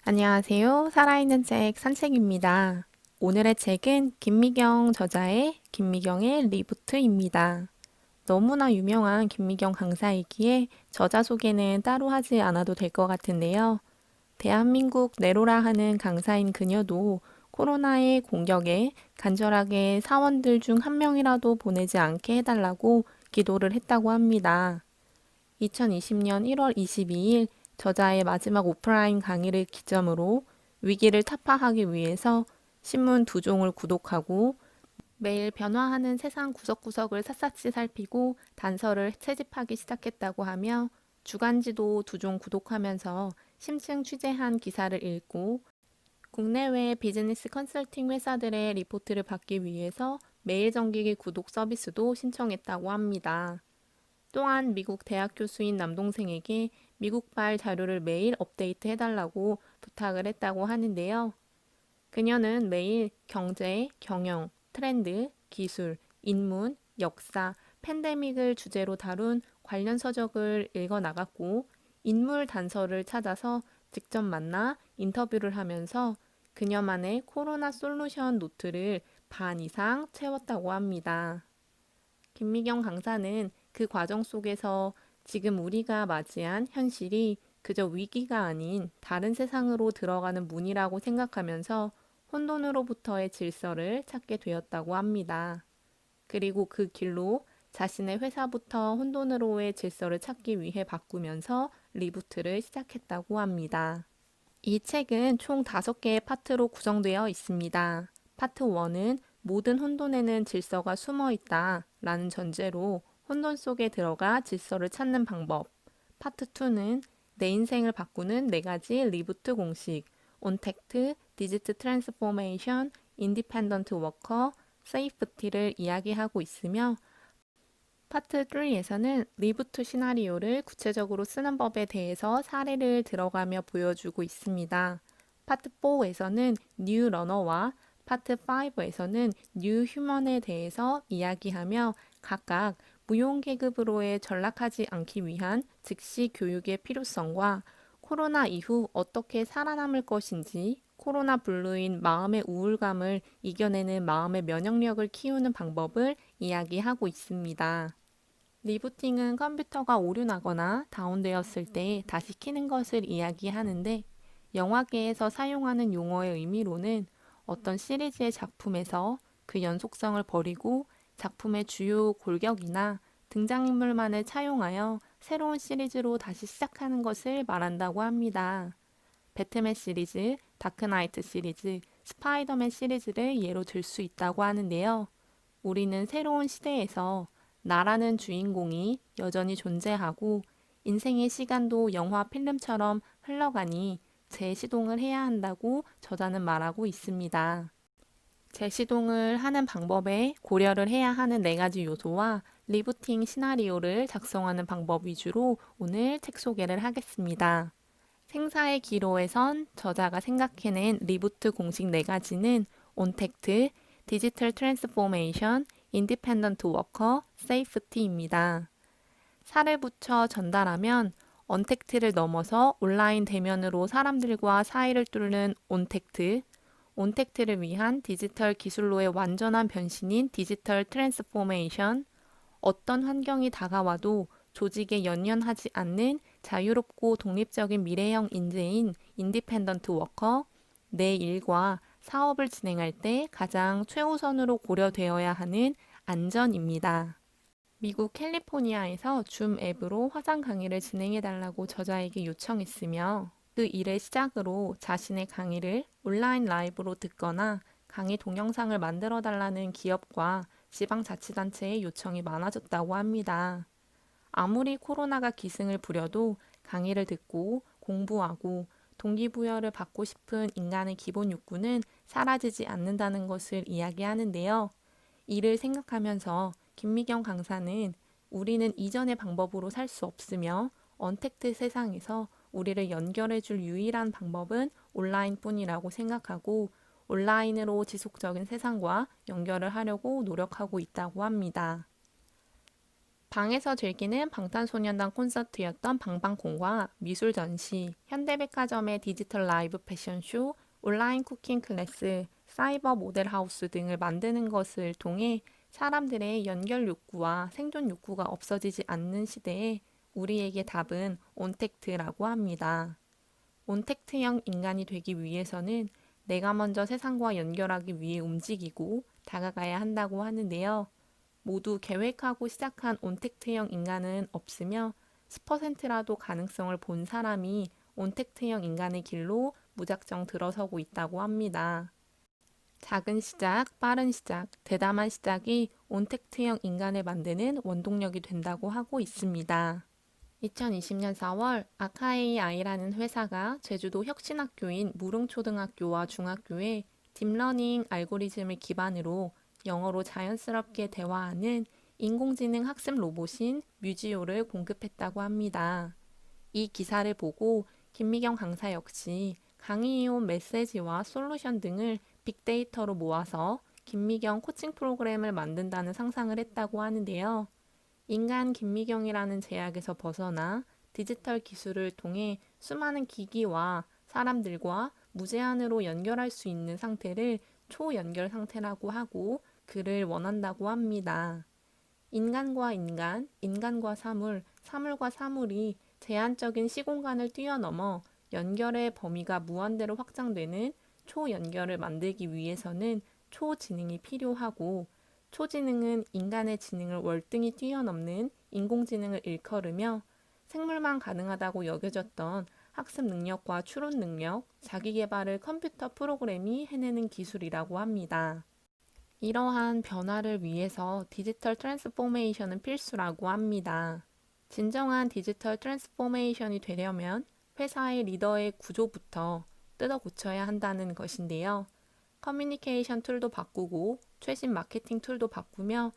안녕하세요. 살아있는 책 산책입니다. 오늘의 책은 김미경 저자의 김미경의 리부트입니다. 너무나 유명한 김미경 강사이기에 저자 소개는 따로 하지 않아도 될 것 같은데요. 대한민국 네로라 하는 강사인 그녀도 코로나의 공격에 간절하게 사원들 중 한 명이라도 보내지 않게 해달라고 기도를 했다고 합니다. 2020년 1월 22일 저자의 마지막 오프라인 강의를 기점으로 위기를 타파하기 위해서 신문 두 종을 구독하고 매일 변화하는 세상 구석구석을 샅샅이 살피고 단서를 채집하기 시작했다고 하며 주간지도 두 종 구독하면서 심층 취재한 기사를 읽고 국내외 비즈니스 컨설팅 회사들의 리포트를 받기 위해서 매일 정기기 구독 서비스도 신청했다고 합니다. 또한 미국 대학 교수인 남동생에게 미국발 자료를 매일 업데이트 해달라고 부탁을 했다고 하는데요. 그녀는 매일 경제, 경영, 트렌드, 기술, 인문, 역사, 팬데믹을 주제로 다룬 관련 서적을 읽어 나갔고 인물 단서를 찾아서 직접 만나 인터뷰를 하면서 그녀만의 코로나 솔루션 노트를 반 이상 채웠다고 합니다. 김미경 강사는 그 과정 속에서 지금 우리가 맞이한 현실이 그저 위기가 아닌 다른 세상으로 들어가는 문이라고 생각하면서 혼돈으로부터의 질서를 찾게 되었다고 합니다. 그리고 그 길로 자신의 회사부터 혼돈으로의 질서를 찾기 위해 바꾸면서 리부트를 시작했다고 합니다. 이 책은 총 5개의 파트로 구성되어 있습니다. 파트 1은 모든 혼돈에는 질서가 숨어 있다 라는 전제로 혼돈 속에 들어가 질서를 찾는 방법. 파트 2는 내 인생을 바꾸는 4가지 리부트 공식, 온택트, 디지트 트랜스포메이션, 인디펜던트 워커, 세이프티를 이야기하고 있으며 파트 3에서는 리부트 시나리오를 구체적으로 쓰는 법에 대해서 사례를 들어가며 보여주고 있습니다. 파트 4에서는 뉴 러너와 파트 5에서는 뉴 휴먼에 대해서 이야기하며 각각 무용계급으로의 전락하지 않기 위한 즉시 교육의 필요성과 코로나 이후 어떻게 살아남을 것인지 코로나 블루인 마음의 우울감을 이겨내는 마음의 면역력을 키우는 방법을 이야기하고 있습니다. 리부팅은 컴퓨터가 오류나거나 다운되었을 때 다시 켜는 것을 이야기하는데 영화계에서 사용하는 용어의 의미로는 어떤 시리즈의 작품에서 그 연속성을 버리고 작품의 주요 골격이나 등장인물만을 차용하여 새로운 시리즈로 다시 시작하는 것을 말한다고 합니다. 배트맨 시리즈, 다크나이트 시리즈, 스파이더맨 시리즈를 예로 들 수 있다고 하는데요. 우리는 새로운 시대에서 나라는 주인공이 여전히 존재하고 인생의 시간도 영화 필름처럼 흘러가니 재시동을 해야 한다고 저자는 말하고 있습니다. 재시동을 하는 방법에 고려를 해야 하는 4가지 요소와 리부팅 시나리오를 작성하는 방법 위주로 오늘 책 소개를 하겠습니다. 생사의 기로에선 저자가 생각해낸 리부트 공식 4가지는 온택트, 디지털 트랜스포메이션, 인디펜던트 워커, 세이프티입니다. 살을 붙여 전달하면 언택트를 넘어서 온라인 대면으로 사람들과 사이를 뚫는 온택트, 온택트를 위한 디지털 기술로의 완전한 변신인 디지털 트랜스포메이션, 어떤 환경이 다가와도 조직에 연연하지 않는 자유롭고 독립적인 미래형 인재인 인디펜던트 워커, 내 일과 사업을 진행할 때 가장 최우선으로 고려되어야 하는 안전입니다. 미국 캘리포니아에서 줌 앱으로 화상 강의를 진행해달라고 저자에게 요청했으며 그 일을 시작으로 자신의 강의를 온라인 라이브로 듣거나 강의 동영상을 만들어 달라는 기업과 지방자치단체의 요청이 많아졌다고 합니다. 아무리 코로나가 기승을 부려도 강의를 듣고 공부하고 동기부여를 받고 싶은 인간의 기본 욕구는 사라지지 않는다는 것을 이야기하는데요. 이를 생각하면서 김미경 강사는 우리는 이전의 방법으로 살 수 없으며 언택트 세상에서 우리를 연결해줄 유일한 방법은 온라인뿐이라고 생각하고 온라인으로 지속적인 세상과 연결을 하려고 노력하고 있다고 합니다. 방에서 즐기는 방탄소년단 콘서트였던 방방콩과 미술 전시, 현대백화점의 디지털 라이브 패션쇼, 온라인 쿠킹 클래스, 사이버 모델 하우스 등을 만드는 것을 통해 사람들의 연결 욕구와 생존 욕구가 없어지지 않는 시대에 우리에게 답은 온택트라고 합니다. 온택트형 인간이 되기 위해서는 내가 먼저 세상과 연결하기 위해 움직이고 다가가야 한다고 하는데요. 모두 계획하고 시작한 온택트형 인간은 없으며 10%라도 가능성을 본 사람이 온택트형 인간의 길로 무작정 들어서고 있다고 합니다. 작은 시작, 빠른 시작, 대담한 시작이 온택트형 인간을 만드는 원동력이 된다고 하고 있습니다. 2020년 4월 아카AI라는 회사가 제주도 혁신학교인 무릉초등학교와 중학교에 딥러닝 알고리즘을 기반으로 영어로 자연스럽게 대화하는 인공지능 학습 로봇인 뮤지오를 공급했다고 합니다. 이 기사를 보고 김미경 강사 역시 강의해온 메시지와 솔루션 등을 빅데이터로 모아서 김미경 코칭 프로그램을 만든다는 상상을 했다고 하는데요. 인간 김미경이라는 제약에서 벗어나 디지털 기술을 통해 수많은 기기와 사람들과 무제한으로 연결할 수 있는 상태를 초연결 상태라고 하고 그를 원한다고 합니다. 인간과 인간, 인간과 사물, 사물과 사물이 제한적인 시공간을 뛰어넘어 연결의 범위가 무한대로 확장되는 초연결을 만들기 위해서는 초지능이 필요하고 초지능은 인간의 지능을 월등히 뛰어넘는 인공지능을 일컬으며 생물만 가능하다고 여겨졌던 학습 능력과 추론 능력, 자기 개발을 컴퓨터 프로그램이 해내는 기술이라고 합니다. 이러한 변화를 위해서 디지털 트랜스포메이션은 필수라고 합니다. 진정한 디지털 트랜스포메이션이 되려면 회사의 리더의 구조부터 뜯어 고쳐야 한다는 것인데요. 커뮤니케이션 툴도 바꾸고 최신 마케팅 툴도 바꾸며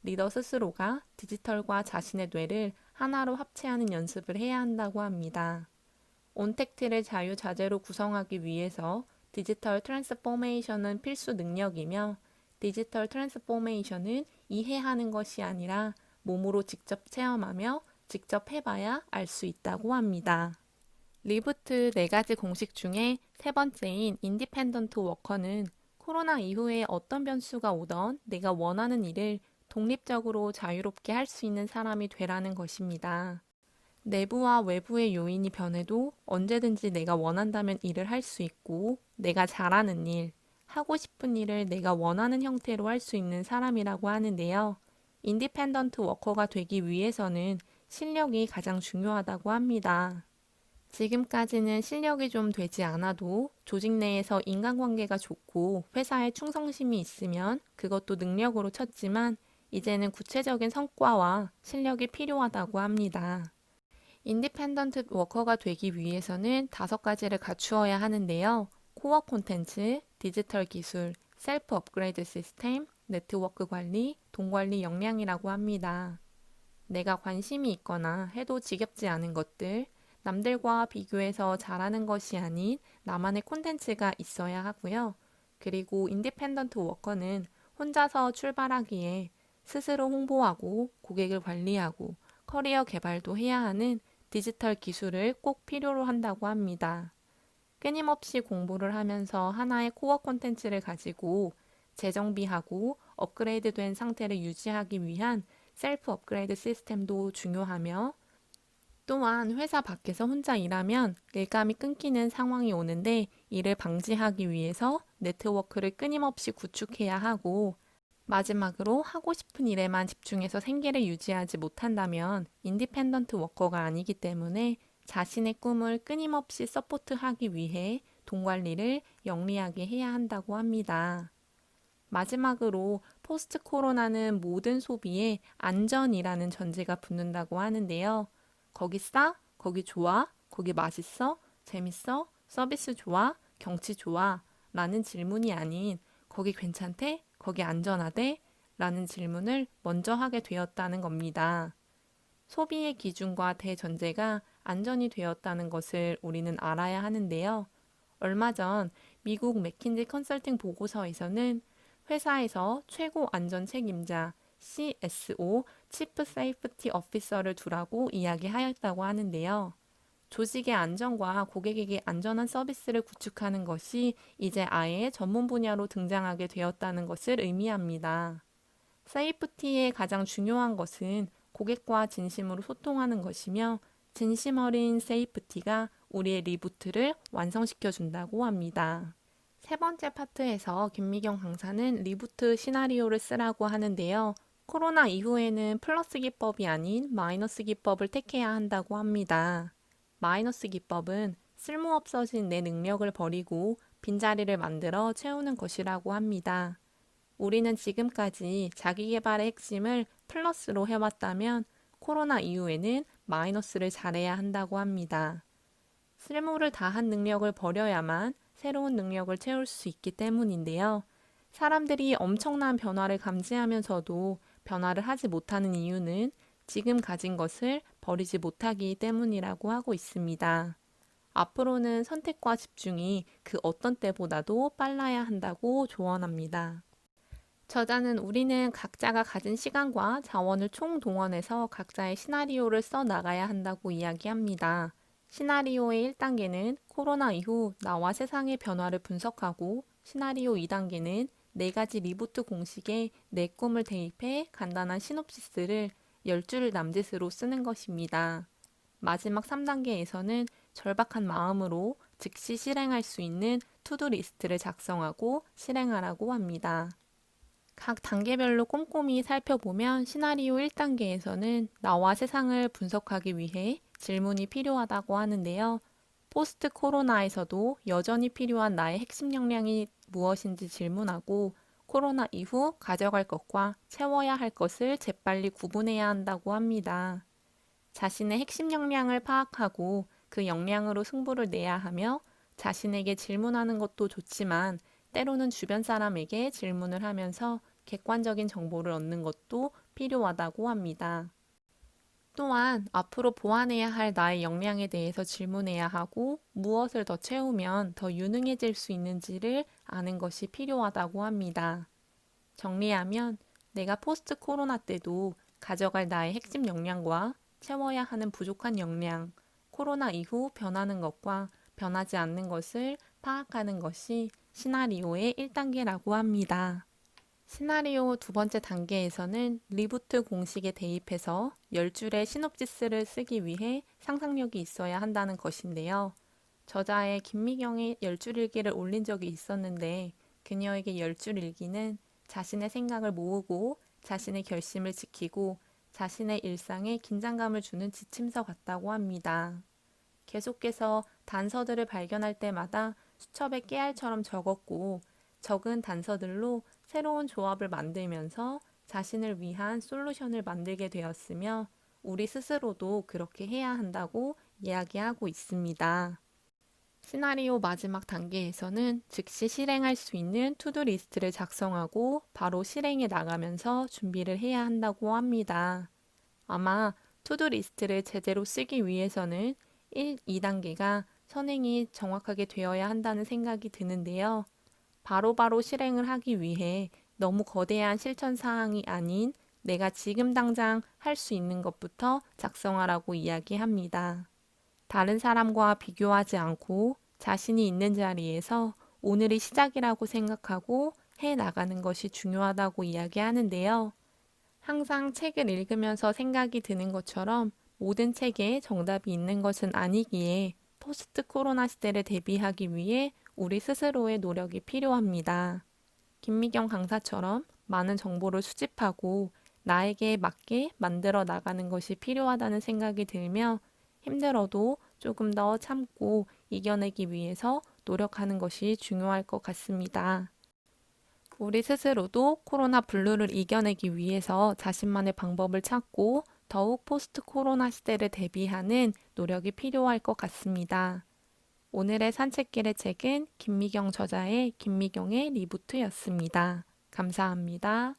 리더 스스로가 디지털과 자신의 뇌를 하나로 합체하는 연습을 해야 한다고 합니다. 온택트를 자유자재로 구성하기 위해서 디지털 트랜스포메이션은 필수 능력이며 디지털 트랜스포메이션은 이해하는 것이 아니라 몸으로 직접 체험하며 직접 해봐야 알 수 있다고 합니다. 리부트 4가지 공식 중에 세 번째인 인디펜던트 워커는 코로나 이후에 어떤 변수가 오던 내가 원하는 일을 독립적으로 자유롭게 할 수 있는 사람이 되라는 것입니다. 내부와 외부의 요인이 변해도 언제든지 내가 원한다면 일을 할 수 있고 내가 잘하는 일, 하고 싶은 일을 내가 원하는 형태로 할 수 있는 사람이라고 하는데요. 인디펜던트 워커가 되기 위해서는 실력이 가장 중요하다고 합니다. 지금까지는 실력이 좀 되지 않아도 조직 내에서 인간관계가 좋고 회사에 충성심이 있으면 그것도 능력으로 쳤지만 이제는 구체적인 성과와 실력이 필요하다고 합니다. 인디펜던트 워커가 되기 위해서는 5가지를 갖추어야 하는데요. 코어 콘텐츠, 디지털 기술, 셀프 업그레이드 시스템, 네트워크 관리, 돈 관리 역량이라고 합니다. 내가 관심이 있거나 해도 지겹지 않은 것들, 남들과 비교해서 잘하는 것이 아닌 나만의 콘텐츠가 있어야 하고요. 그리고 인디펜던트 워커는 혼자서 출발하기에 스스로 홍보하고 고객을 관리하고 커리어 개발도 해야 하는 디지털 기술을 꼭 필요로 한다고 합니다. 끊임없이 공부를 하면서 하나의 코어 콘텐츠를 가지고 재정비하고 업그레이드된 상태를 유지하기 위한 셀프 업그레이드 시스템도 중요하며 또한 회사 밖에서 혼자 일하면 일감이 끊기는 상황이 오는데 이를 방지하기 위해서 네트워크를 끊임없이 구축해야 하고 마지막으로 하고 싶은 일에만 집중해서 생계를 유지하지 못한다면 인디펜던트 워커가 아니기 때문에 자신의 꿈을 끊임없이 서포트하기 위해 돈 관리를 영리하게 해야 한다고 합니다. 마지막으로 포스트 코로나는 모든 소비에 안전이라는 전제가 붙는다고 하는데요. 거기 싸? 거기 좋아? 거기 맛있어? 재밌어? 서비스 좋아? 경치 좋아? 라는 질문이 아닌 거기 괜찮대? 거기 안전하대? 라는 질문을 먼저 하게 되었다는 겁니다. 소비의 기준과 대전제가 안전이 되었다는 것을 우리는 알아야 하는데요. 얼마 전 미국 맥킨지 컨설팅 보고서에서는 회사에서 최고 안전 책임자 CSO, Chief Safety Officer를 두라고 이야기하였다고 하는데요. 조직의 안전과 고객에게 안전한 서비스를 구축하는 것이 이제 아예 전문 분야로 등장하게 되었다는 것을 의미합니다. 세이프티의 가장 중요한 것은 고객과 진심으로 소통하는 것이며 진심 어린 세이프티가 우리의 리부트를 완성시켜 준다고 합니다. 세 번째 파트에서 김미경 강사는 리부트 시나리오를 쓰라고 하는데요. 코로나 이후에는 플러스 기법이 아닌 마이너스 기법을 택해야 한다고 합니다. 마이너스 기법은 쓸모없어진 내 능력을 버리고 빈자리를 만들어 채우는 것이라고 합니다. 우리는 지금까지 자기 개발의 핵심을 플러스로 해왔다면 코로나 이후에는 마이너스를 잘해야 한다고 합니다. 쓸모를 다한 능력을 버려야만 새로운 능력을 채울 수 있기 때문인데요. 사람들이 엄청난 변화를 감지하면서도 변화를 하지 못하는 이유는 지금 가진 것을 버리지 못하기 때문이라고 하고 있습니다. 앞으로는 선택과 집중이 그 어떤 때보다도 빨라야 한다고 조언합니다. 저자는 우리는 각자가 가진 시간과 자원을 총동원해서 각자의 시나리오를 써 나가야 한다고 이야기합니다. 시나리오의 1단계는 코로나 이후 나와 세상의 변화를 분석하고 시나리오 2단계는 4가지 리부트 공식에 내 꿈을 대입해 간단한 시놉시스를 10줄 남짓으로 쓰는 것입니다. 마지막 3단계에서는 절박한 마음으로 즉시 실행할 수 있는 투두 리스트를 작성하고 실행하라고 합니다. 각 단계별로 꼼꼼히 살펴보면 시나리오 1단계에서는 나와 세상을 분석하기 위해 질문이 필요하다고 하는데요. 포스트 코로나에서도 여전히 필요한 나의 핵심 역량이 무엇인지 질문하고 코로나 이후 가져갈 것과 채워야 할 것을 재빨리 구분해야 한다고 합니다. 자신의 핵심 역량을 파악하고 그 역량으로 승부를 내야 하며 자신에게 질문하는 것도 좋지만 때로는 주변 사람에게 질문을 하면서 객관적인 정보를 얻는 것도 필요하다고 합니다. 또한 앞으로 보완해야 할 나의 역량에 대해서 질문해야 하고 무엇을 더 채우면 더 유능해질 수 있는지를 아는 것이 필요하다고 합니다. 정리하면 내가 포스트 코로나 때도 가져갈 나의 핵심 역량과 채워야 하는 부족한 역량, 코로나 이후 변하는 것과 변하지 않는 것을 파악하는 것이 시나리오의 1단계라고 합니다. 시나리오 두 번째 단계에서는 리부트 공식에 대입해서 10줄의 시놉시스를 쓰기 위해 상상력이 있어야 한다는 것인데요. 저자의 김미경의 10줄 일기를 올린 적이 있었는데 그녀에게 10줄 일기는 자신의 생각을 모으고 자신의 결심을 지키고 자신의 일상에 긴장감을 주는 지침서 같다고 합니다. 계속해서 단서들을 발견할 때마다 수첩에 깨알처럼 적었고 적은 단서들로 새로운 조합을 만들면서 자신을 위한 솔루션을 만들게 되었으며 우리 스스로도 그렇게 해야 한다고 이야기하고 있습니다. 시나리오 마지막 단계에서는 즉시 실행할 수 있는 투두 리스트를 작성하고 바로 실행에 나가면서 준비를 해야 한다고 합니다. 아마 투두 리스트를 제대로 쓰기 위해서는 1, 2단계가 선행이 정확하게 되어야 한다는 생각이 드는데요. 바로바로 실행을 하기 위해 너무 거대한 실천 사항이 아닌 내가 지금 당장 할 수 있는 것부터 작성하라고 이야기합니다. 다른 사람과 비교하지 않고 자신이 있는 자리에서 오늘이 시작이라고 생각하고 해 나가는 것이 중요하다고 이야기하는데요. 항상 책을 읽으면서 생각이 드는 것처럼 모든 책에 정답이 있는 것은 아니기에 포스트 코로나 시대를 대비하기 위해 우리 스스로의 노력이 필요합니다. 김미경 강사처럼 많은 정보를 수집하고 나에게 맞게 만들어 나가는 것이 필요하다는 생각이 들며 힘들어도 조금 더 참고 이겨내기 위해서 노력하는 것이 중요할 것 같습니다. 우리 스스로도 코로나 블루를 이겨내기 위해서 자신만의 방법을 찾고 더욱 포스트 코로나 시대를 대비하는 노력이 필요할 것 같습니다. 오늘의 산책길의 책은 김미경 저자의 김미경의 리부트였습니다. 감사합니다.